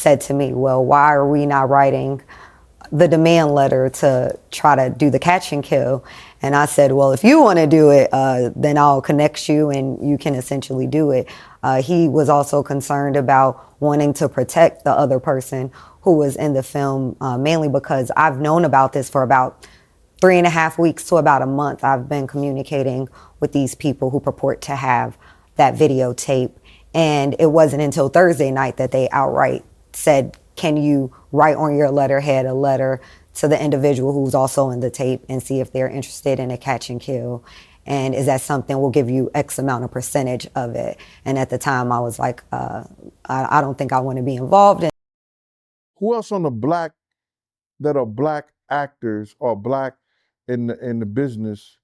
said to me, well, why are we not writing the demand letter to try to do the catch and kill? And I said, well, if you want to do it, then I'll connect you and you can essentially do it. He was also concerned about wanting to protect the other person who was in the film, mainly because I've known about this for about 3.5 weeks to about a month. I've been communicating with these people who purport to have that videotape. And it wasn't until Thursday night that they outright said, can you write on your letterhead a letter to the individual who's also in the tape and see if they're interested in a catch and kill? And is that something, we'll give you X amount of percentage of it. And at the time I was like, I don't think I want to be involved in. Who else on the black, that are black actors or black in the business,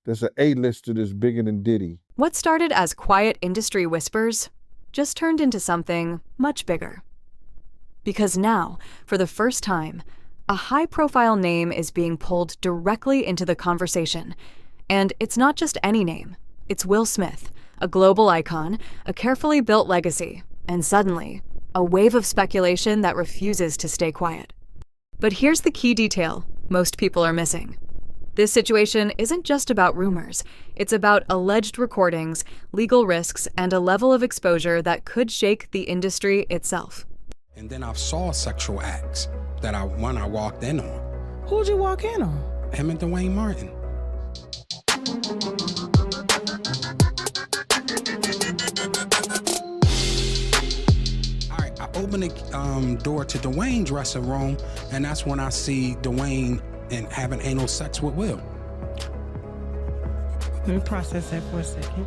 there's an A-lister that's bigger than Diddy? What started as quiet industry whispers just turned into something much bigger. Because now, for the first time, a high-profile name is being pulled directly into the conversation. And it's not just any name. It's Will Smith, a global icon, a carefully built legacy, and suddenly, a wave of speculation that refuses to stay quiet. But here's the key detail most people are missing. This situation isn't just about rumors. It's about alleged recordings, legal risks, and a level of exposure that could shake the industry itself. And then I saw sexual acts that I walked in on. Who'd you walk in on? Him and Dwayne Martin. All right, I open the door to Dwayne's dressing room, and that's when I see Dwayne and having anal sex with Will. Let me process that for a second.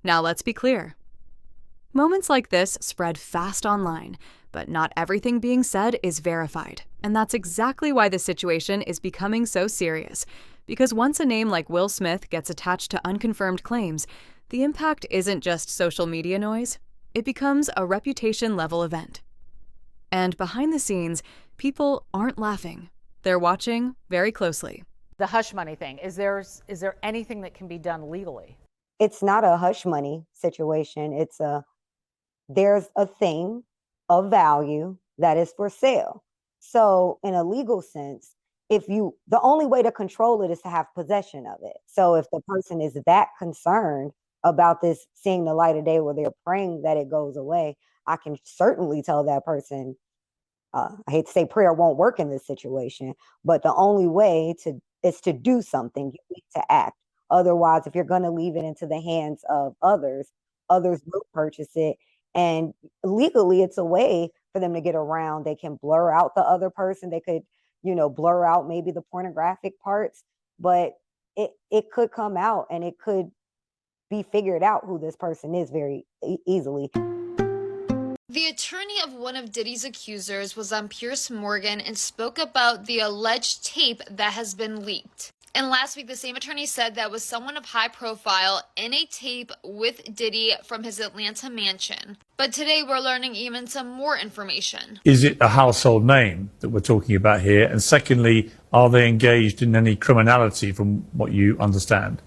Now let's be clear. Moments like this spread fast online, but not everything being said is verified. And that's exactly why the situation is becoming so serious. Because once a name like Will Smith gets attached to unconfirmed claims, the impact isn't just social media noise, it becomes a reputation-level event. And behind the scenes, people aren't laughing. They're watching very closely. The hush money thing, is there anything that can be done legally? It's not a hush money situation. There's a thing of value that is for sale. So in a legal sense, the only way to control it is to have possession of it. So if the person is that concerned about this seeing the light of day, where they're praying that it goes away, I can certainly tell that person, I hate to say prayer won't work in this situation, but the only way is to do something. You need to act. Otherwise, if you're going to leave it into the hands of others will purchase it. And legally, it's a way for them to get around. They can blur out the other person. They could, blur out maybe the pornographic parts, but it could come out and it could be figured out who this person is very easily. The attorney of one of Diddy's accusers was on Piers Morgan and spoke about the alleged tape that has been leaked. And last week, the same attorney said that was someone of high profile in a tape with Diddy from his Atlanta mansion. But today, we're learning even some more information. Is it a household name that we're talking about here? And secondly, are they engaged in any criminality from what you understand?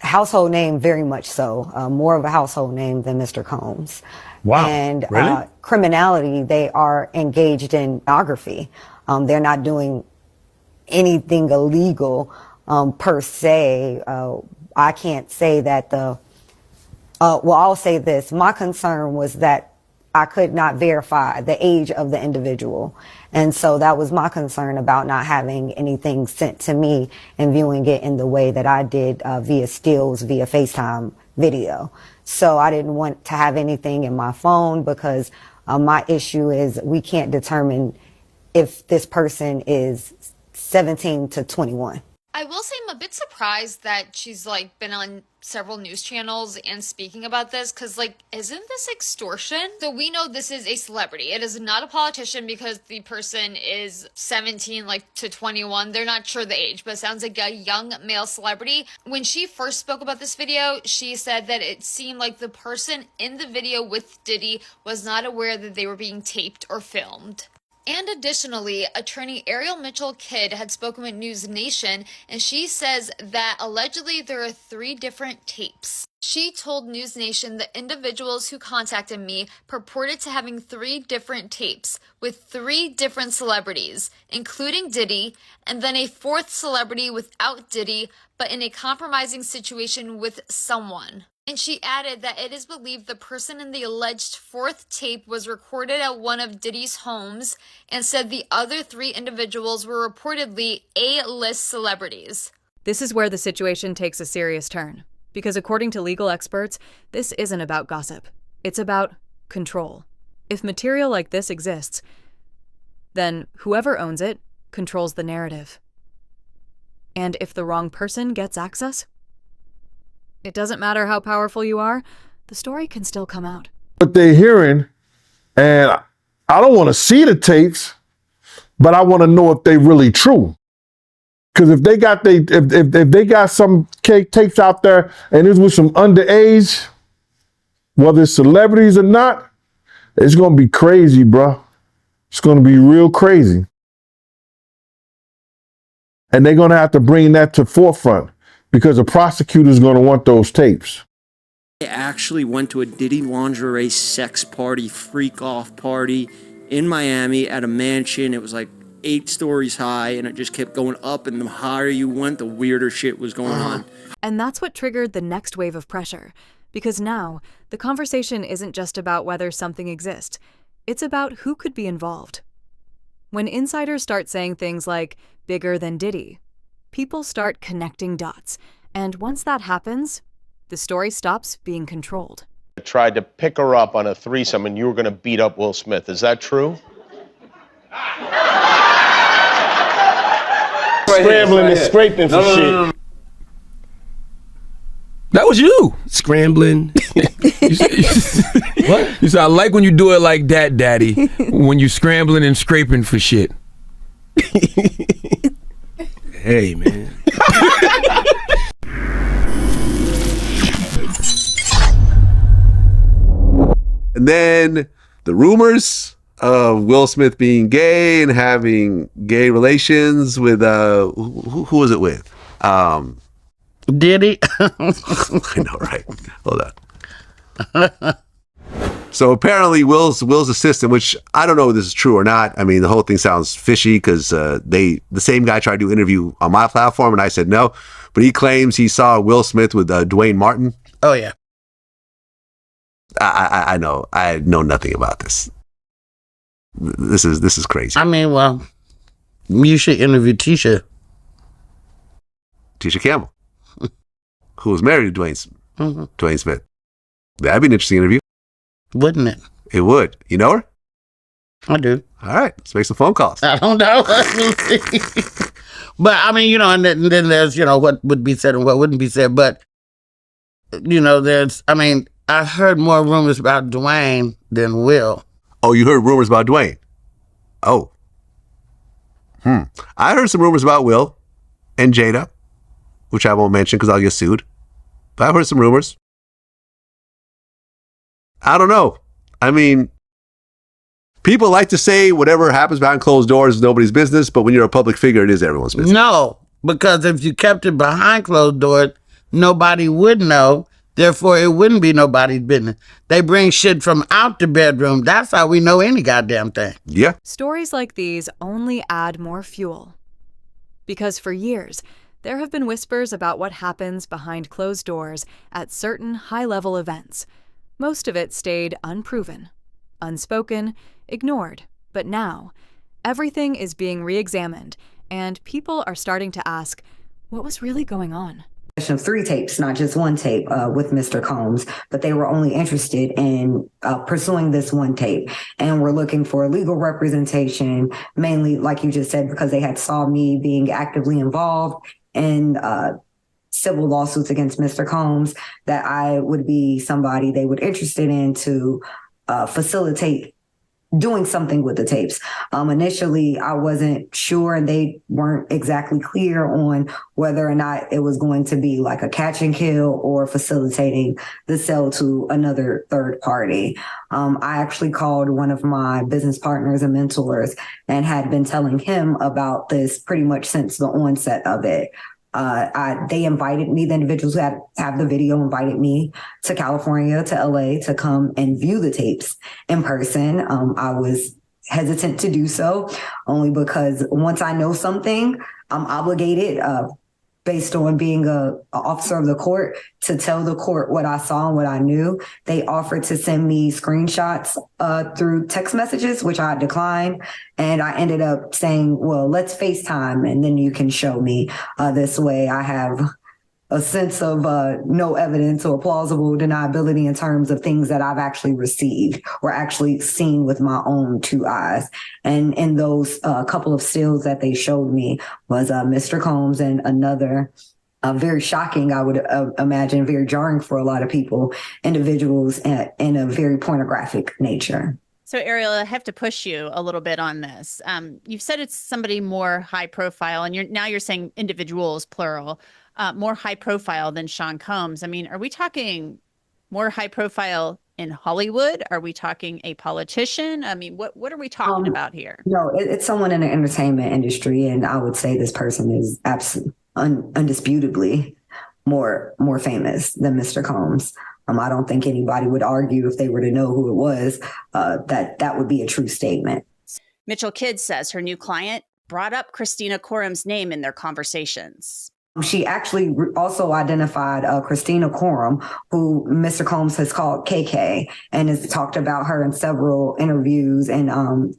Household name, very much so. More of a household name than Mr. Combs. Wow. And really? Criminality, they are engaged in pornography. They're not doing anything illegal per se. I can't say that I'll say this. My concern was that I could not verify the age of the individual. And so that was my concern about not having anything sent to me and viewing it in the way that I did via stills, via FaceTime video. So I didn't want to have anything in my phone because my issue is we can't determine if this person is 17 to 21. I will say I'm a bit surprised that she's like been on several news channels and speaking about this, because like, isn't this extortion? So we know this is a celebrity. It is not a politician because the person is 17 like to 21. They're not sure the age, but it sounds like a young male celebrity. When she first spoke about this video, she said that it seemed like the person in the video with Diddy was not aware that they were being taped or filmed. And additionally, attorney Ariel Mitchell Kidd had spoken with News Nation, and she says that allegedly there are 3 different tapes. She told News Nation the individuals who contacted me purported to having 3 different tapes with 3 different celebrities, including Diddy, and then a 4th celebrity without Diddy, but in a compromising situation with someone. And she added that it is believed the person in the alleged 4th tape was recorded at one of Diddy's homes, and said the other 3 individuals were reportedly A-list celebrities. This is where the situation takes a serious turn, because according to legal experts, this isn't about gossip. It's about control. If material like this exists, then whoever owns it controls the narrative. And if the wrong person gets access, it doesn't matter how powerful you are, the story can still come out. What they're hearing, and I don't want to see the tapes, but I want to know if they really true. Because if they got if they got some tapes out there and it's with some underage, whether it's celebrities or not, it's gonna be crazy, bro. It's gonna be real crazy. And they're gonna have to bring that to forefront because the prosecutor's gonna want those tapes. I actually went to a Diddy lingerie sex party, freak off party in Miami at a mansion. It was like 8 stories high, and it just kept going up, and the higher you went, the weirder shit was going on. And that's what triggered the next wave of pressure, because now the conversation isn't just about whether something exists, it's about who could be involved. When insiders start saying things like, bigger than Diddy, people start connecting dots, and once that happens, the story stops being controlled. I tried to pick her up on a threesome and you were going to beat up Will Smith. Is that true? Scrambling and scraping for shit. That was you. Scrambling. What? You said, I like when you do it like that, Daddy. When you scrambling and scraping for shit. Hey, man. And then the rumors of Will Smith being gay and having gay relations with who was it with? Diddy. I know, right? Hold on. So apparently Will's assistant, which I don't know if this is true or not. I mean, the whole thing sounds fishy because the same guy tried to do an interview on my platform and I said no, but he claims he saw Will Smith with Dwayne Martin. Oh yeah. I know. I know nothing about this. This is crazy. I mean, well, you should interview Tisha Campbell, who was married to Dwayne Smith. That'd be an interesting interview. Wouldn't it? It would. You know her? I do. All right. Let's make some phone calls. I don't know. But I mean, you know, and then there's, you know, what would be said and what wouldn't be said. But, you know, I heard more rumors about Dwayne than Will. Oh, you heard rumors about Dwayne? Oh. I heard some rumors about Will and Jada, which I won't mention because I'll get sued. But I've heard some rumors. I don't know. I mean, people like to say whatever happens behind closed doors is nobody's business, but when you're a public figure, it is everyone's business. No, because if you kept it behind closed doors, nobody would know. Therefore, it wouldn't be nobody's business. They bring shit from out the bedroom. That's how we know any goddamn thing. Yeah. Stories like these only add more fuel. Because for years, there have been whispers about what happens behind closed doors at certain high-level events. Most of it stayed unproven, unspoken, ignored. But now, everything is being re-examined, and people are starting to ask, what was really going on? Of 3 tapes, not just 1 tape with Mr. Combs, but they were only interested in pursuing this 1 tape. And we're looking for legal representation, mainly, like you just said, because they had saw me being actively involved in civil lawsuits against Mr. Combs, that I would be somebody they would interested in to facilitate doing something with the tapes. Initially, I wasn't sure, and they weren't exactly clear on whether or not it was going to be like a catch and kill or facilitating the sale to another third party. I actually called one of my business partners and mentors and had been telling him about this pretty much since the onset of it. They invited me, the individuals who have the video invited me to California, to LA, to come and view the tapes in person. I was hesitant to do so only because once I know something, I'm obligated, based on being a officer of the court, to tell the court what I saw and what I knew. They offered to send me screenshots through text messages, which I declined. And I ended up saying, well, let's FaceTime and then you can show me. This way I have a sense of no evidence or plausible deniability in terms of things that I've actually received or actually seen with my own two eyes. And in those couple of stills that they showed me was Mr. Combs and another very shocking, I would imagine, very jarring for a lot of people, individuals in a very pornographic nature. So, Ariel, I have to push you a little bit on this. You've said it's somebody more high profile, and you're saying individuals, plural, more high profile than Sean Combs. I mean, are we talking more high profile in Hollywood? Are we talking a politician? I mean, what are we talking about here? No, it's someone in the entertainment industry, and I would say this person is undisputably more famous than Mr. Combs. I don't think anybody would argue if they were to know who it was, that would be a true statement. Mitchell Kidd says her new client brought up Christina Corum's name in their conversations. She actually also identified Christina Corum, who Mr. Combs has called KK, and has talked about her in several interviews. And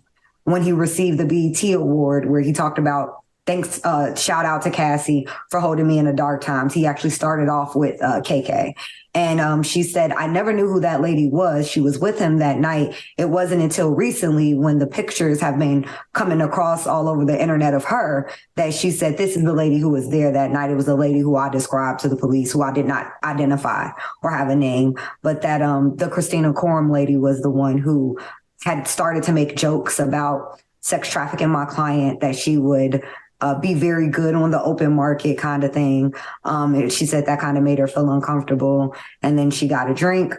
when he received the BET Award, where he talked about, thanks, shout out to Cassie for holding me in the dark times, he actually started off with KK. And she said, I never knew who that lady was. She was with him that night. It wasn't until recently, when the pictures have been coming across all over the internet of her, that she said, this is the lady who was there that night. It was a lady who I described to the police, who I did not identify or have a name, but that the Christina Corum lady was the one who had started to make jokes about sex trafficking my client, that she would be very good on the open market kind of thing. She said that kind of made her feel uncomfortable. And then she got a drink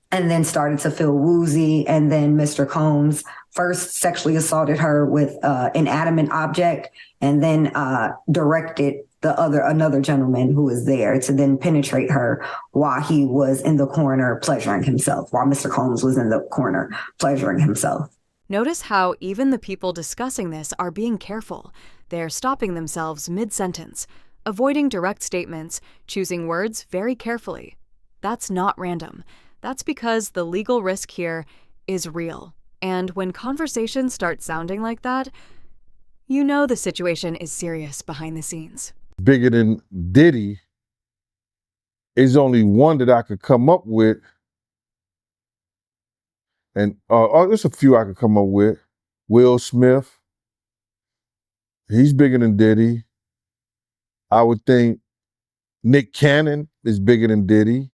and then started to feel woozy. And then Mr. Combs first sexually assaulted her with an inanimate object, and then directed another gentleman who was there to then penetrate her while he was in the corner pleasuring himself, while Mr. Combs was in the corner pleasuring himself. Notice how even the people discussing this are being careful. They're stopping themselves mid-sentence, avoiding direct statements, choosing words very carefully. That's not random. That's because the legal risk here is real. And when conversations start sounding like that, you know the situation is serious behind the scenes. Bigger than Diddy is only one that I could come up with. And there's a few I could come up with. Will Smith. He's bigger than Diddy. I would think Nick Cannon is bigger than Diddy.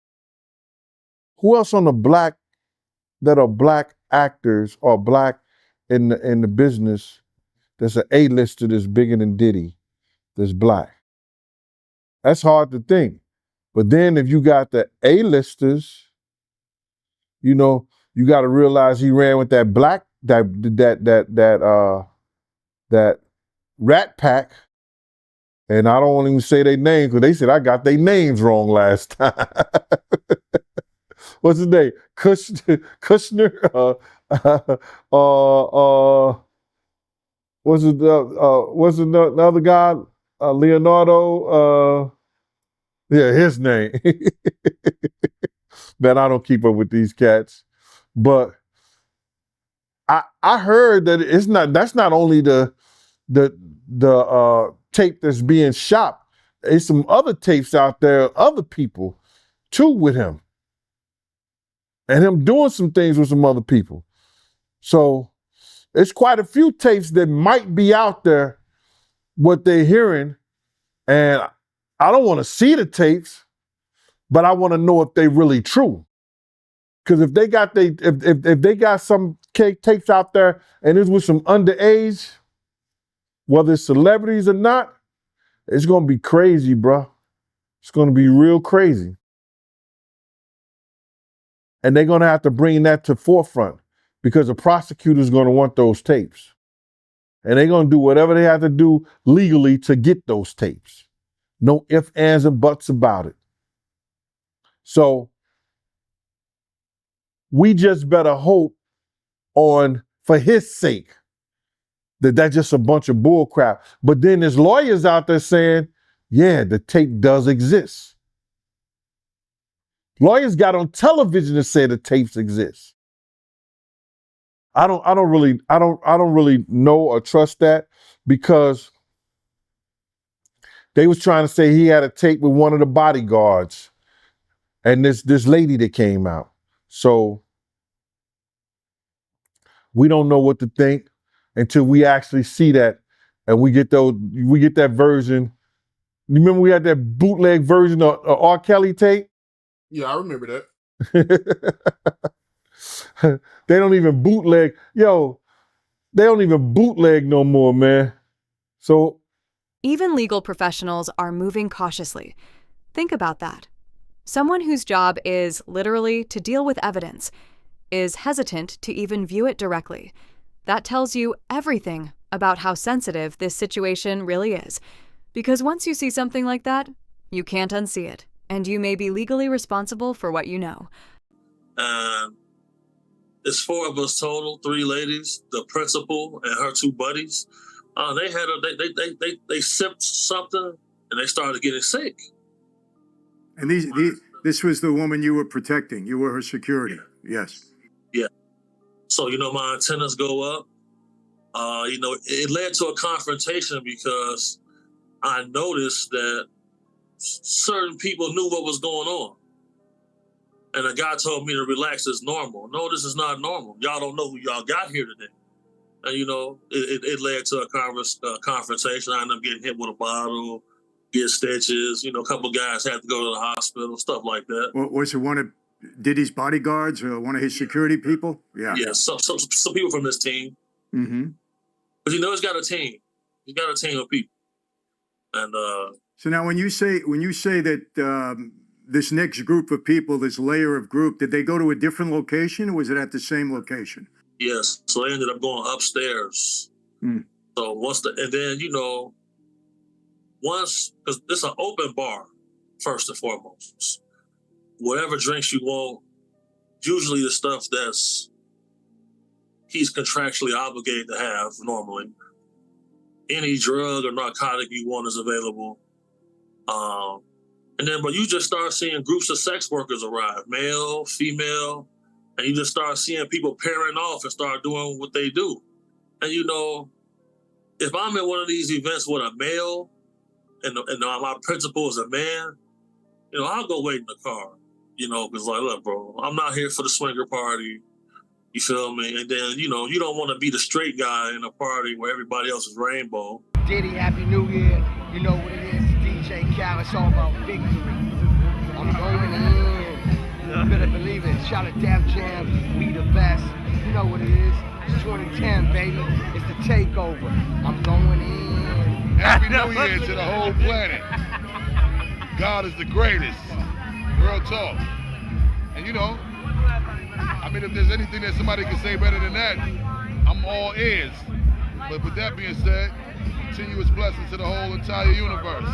Who else on the black, that are black actors or black in the business, that's an A-lister that's bigger than Diddy, that's black? That's hard to think. But then if you got the A-listers, you know, you got to realize he ran with that black, that Rat Pack, and I don't want to even say their names because they said I got their names wrong last time. What's his name? Kushner? What's the other guy? Leonardo? Yeah, his name. Man, I don't keep up with these cats, but I heard that that's not only the tape that's being shot. There's some other tapes out there, other people too with him. And him doing some things with some other people. So it's quite a few tapes that might be out there, what they're hearing And I don't want to see the tapes, but I want to know if they really true. Because if they got if they got some tapes out there and it's with some underage, whether it's celebrities or not, it's gonna be crazy, bro. It's gonna be real crazy. And they're gonna have to bring that to forefront because the prosecutor's gonna want those tapes. And they're gonna do whatever they have to do legally to get those tapes. No ifs, ands, and buts about it. So we just better hope for his sake, that that's just a bunch of bull crap. But then there's lawyers out there saying, yeah, the tape does exist. Lawyers got on television to say the tapes exist. I don't really know or trust that, because they was trying to say he had a tape with one of the bodyguards and this lady that came out. So we don't know what to think until we actually see that and we get that version. You remember we had that bootleg version of R. Kelly tape? Yeah, I remember that. They don't even bootleg. They don't even bootleg no more, man. So even legal professionals are moving cautiously. Think about that. Someone whose job is literally to deal with evidence is hesitant to even view it directly. That tells you everything about how sensitive this situation really is. Because once you see something like that, you can't unsee it, and you may be legally responsible for what you know. It's 4 of us total, 3 ladies, the principal and her 2 buddies. They sipped something and they started getting sick. And this was the woman you were protecting. You were her security. Yes. Yeah. So, my antennas go up. It led to a confrontation because I noticed that certain people knew what was going on. And the guy told me to relax, it's normal. No, this is not normal. Y'all don't know who y'all got here today. And, it led to a confrontation. I ended up getting hit with a bottle, get stitches. A couple guys had to go to the hospital, stuff like that. Was it one of Diddy's bodyguards or one of his security people? Yeah. Yeah, some people from his team. Mm-hmm. But he's got a team. He's got a team of people. And so now when you say that this next group of people, this layer of group, did they go to a different location or was it at the same location? Yes. So they ended up going upstairs. So because it's an open bar, first and foremost. Whatever drinks you want, usually the stuff he's contractually obligated to have normally. Any drug or narcotic you want is available. But you just start seeing groups of sex workers arrive, male, female, and you just start seeing people pairing off and start doing what they do. And if I'm at one of these events with a male and my principal is a man, I'll go wait in the car, because look, bro, I'm not here for the swinger party. You feel me? And then, you don't want to be the straight guy in a party where everybody else is rainbow. Diddy, Happy New Year. You know what it is. DJ Khaled, it's all about victory. I'm going in. You better believe it. Shout at Def Jam. We the best. You know what it is. It's 2010, baby. It's the takeover. I'm going in. Happy New Year to the whole planet. God is the greatest. Real talk. And if there's anything that somebody can say better than that, I'm all ears. But with that being said, continuous blessings to the whole entire universe.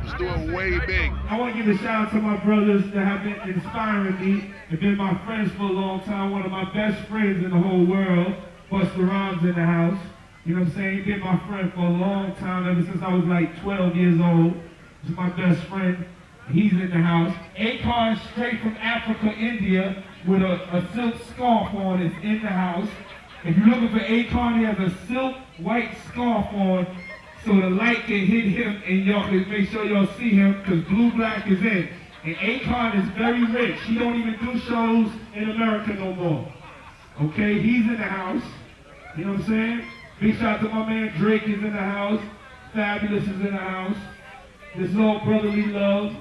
Let's do it way big. I want to give a shout out to my brothers that have been inspiring me and been my friends for a long time. One of my best friends in the whole world, Busta Rhymes in the house. You know what I'm saying? He's been my friend for a long time, ever since I was like 12 years old. He's my best friend. He's in the house. Akon, straight from Africa, India, with a silk scarf on, is in the house. If you're looking for Akon, he has a silk white scarf on so the light can hit him and y'all can make sure y'all see him because Blue Black is in. And Akon is very rich. He don't even do shows in America no more. Okay, he's in the house. You know what I'm saying? Big shout out to my man Drake is in the house. Fabulous is in the house. There's all brotherly love.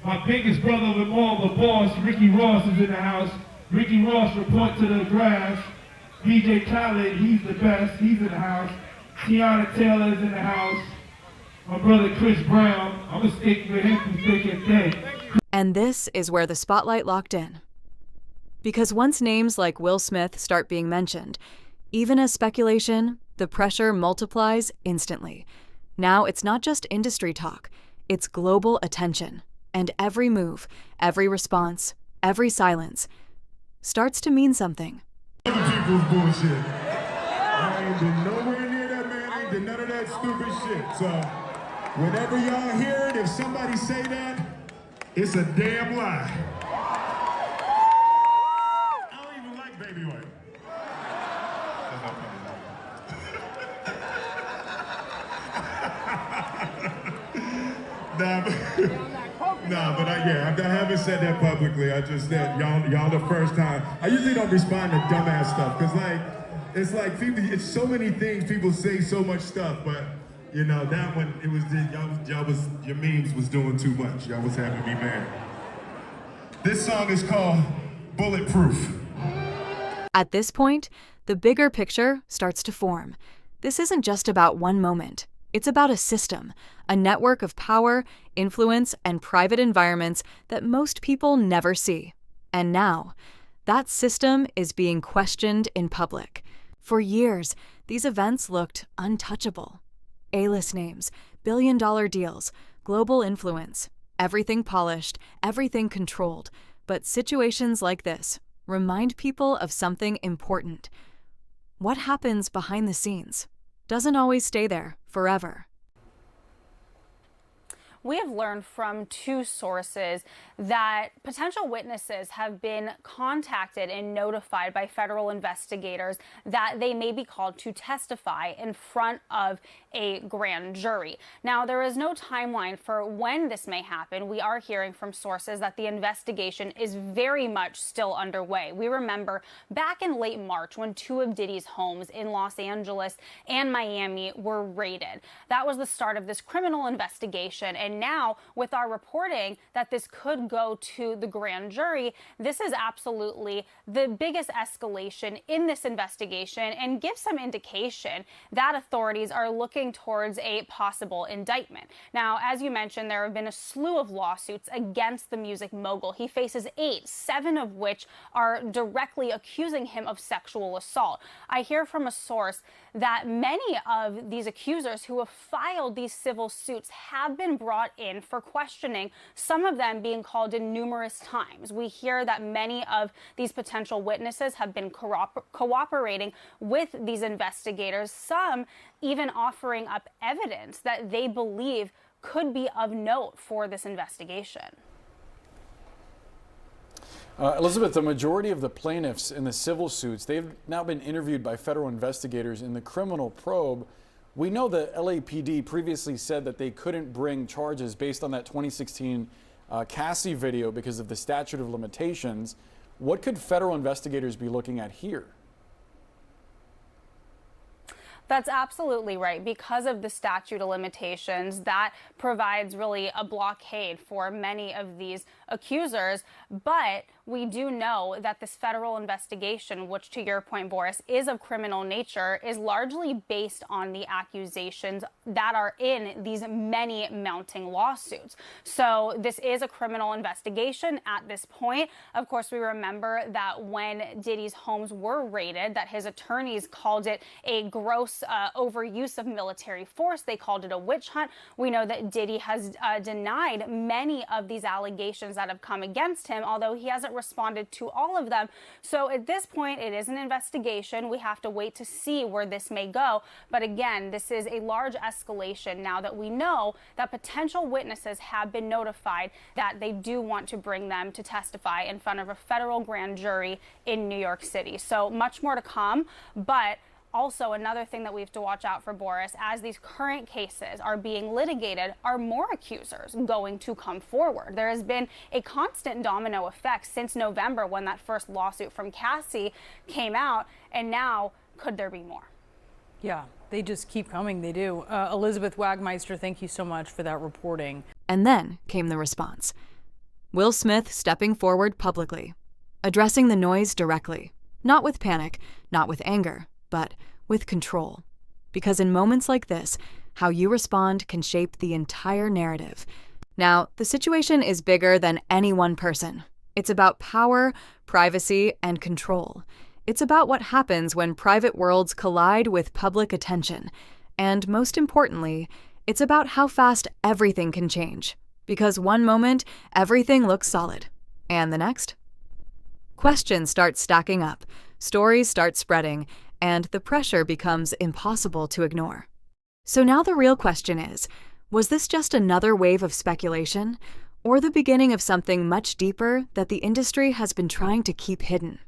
My biggest brother of them all, the boss, Ricky Ross, is in the house. Ricky Ross, report to the grass. DJ Khaled, he's the best. He's in the house. Tiana Taylor is in the house. My brother Chris Brown. I'm going to stick with him through thick and thin. And this is where the spotlight locked in. Because once names like Will Smith start being mentioned, even as speculation, the pressure multiplies instantly. Now it's not just industry talk, it's global attention. And every move, every response, every silence starts to mean something. Other people's bullshit. I ain't been nowhere near that man. I ain't did none of that stupid shit. So whenever y'all hear it, if somebody say that, it's a damn lie. I don't even like Baby White. But I haven't said that publicly. I just said y'all the first time. I usually don't respond to dumbass stuff because it's like people. It's so many things people say, so much stuff. But you know that one, it was your memes was doing too much. Y'all was having me mad. This song is called Bulletproof. At this point, the bigger picture starts to form. This isn't just about one moment. It's about a system, a network of power, influence, and private environments that most people never see. And now, that system is being questioned in public. For years, these events looked untouchable. A-list names, billion-dollar deals, global influence, everything polished, everything controlled. But situations like this remind people of something important. What happens behind the scenes doesn't always stay there forever. We have learned from 2 sources that potential witnesses have been contacted and notified by federal investigators that they may be called to testify in front of a grand jury. Now, there is no timeline for when this may happen. We are hearing from sources that the investigation is very much still underway. We remember back in late March when 2 of Diddy's homes in Los Angeles and Miami were raided. That was the start of this criminal investigation, and now with our reporting that this could go to the grand jury, this is absolutely the biggest escalation in this investigation and gives some indication that authorities are looking towards a possible indictment. Now, as you mentioned, there have been a slew of lawsuits against the music mogul. He faces 8, 7 of which are directly accusing him of sexual assault. I hear from a source that many of these accusers who have filed these civil suits have been brought in for questioning, some of them being called in numerous times. We hear that many of these potential witnesses have been cooperating with these investigators, some even offering up evidence that they believe could be of note for this investigation. Elizabeth, the majority of the plaintiffs in the civil suits, they've now been interviewed by federal investigators in the criminal probe. We know the LAPD previously said that they couldn't bring charges based on that 2016 Cassie video because of the statute of limitations. What could federal investigators be looking at here? That's absolutely right. Because of the statute of limitations, that provides really a blockade for many of these accusers. But we do know that this federal investigation, which to your point, Boris, is of criminal nature, is largely based on the accusations that are in these many mounting lawsuits. So this is a criminal investigation at this point. Of course, we remember that when Diddy's homes were raided, that his attorneys called it a gross overuse of military force. They called it a witch hunt. We know that Diddy has denied many of these allegations that have come against him, although he hasn't responded to all of them. So at this point, it is an investigation. We have to wait to see where this may go. But again, this is a large escalation now that we know that potential witnesses have been notified that they do want to bring them to testify in front of a federal grand jury in New York City. So much more to come, but also, another thing that we have to watch out for, Boris, as these current cases are being litigated, are more accusers going to come forward? There has been a constant domino effect since November when that first lawsuit from Cassie came out, and now could there be more? Yeah, they just keep coming. They do. Elizabeth Wagmeister, thank you so much for that reporting. And then came the response. Will Smith stepping forward publicly, addressing the noise directly, not with panic, not with anger, but with control. Because in moments like this, how you respond can shape the entire narrative. Now, the situation is bigger than any one person. It's about power, privacy, and control. It's about what happens when private worlds collide with public attention. And most importantly, it's about how fast everything can change. Because one moment, everything looks solid. And the next? Questions start stacking up, stories start spreading, and the pressure becomes impossible to ignore. So now the real question is, was this just another wave of speculation, or the beginning of something much deeper that the industry has been trying to keep hidden?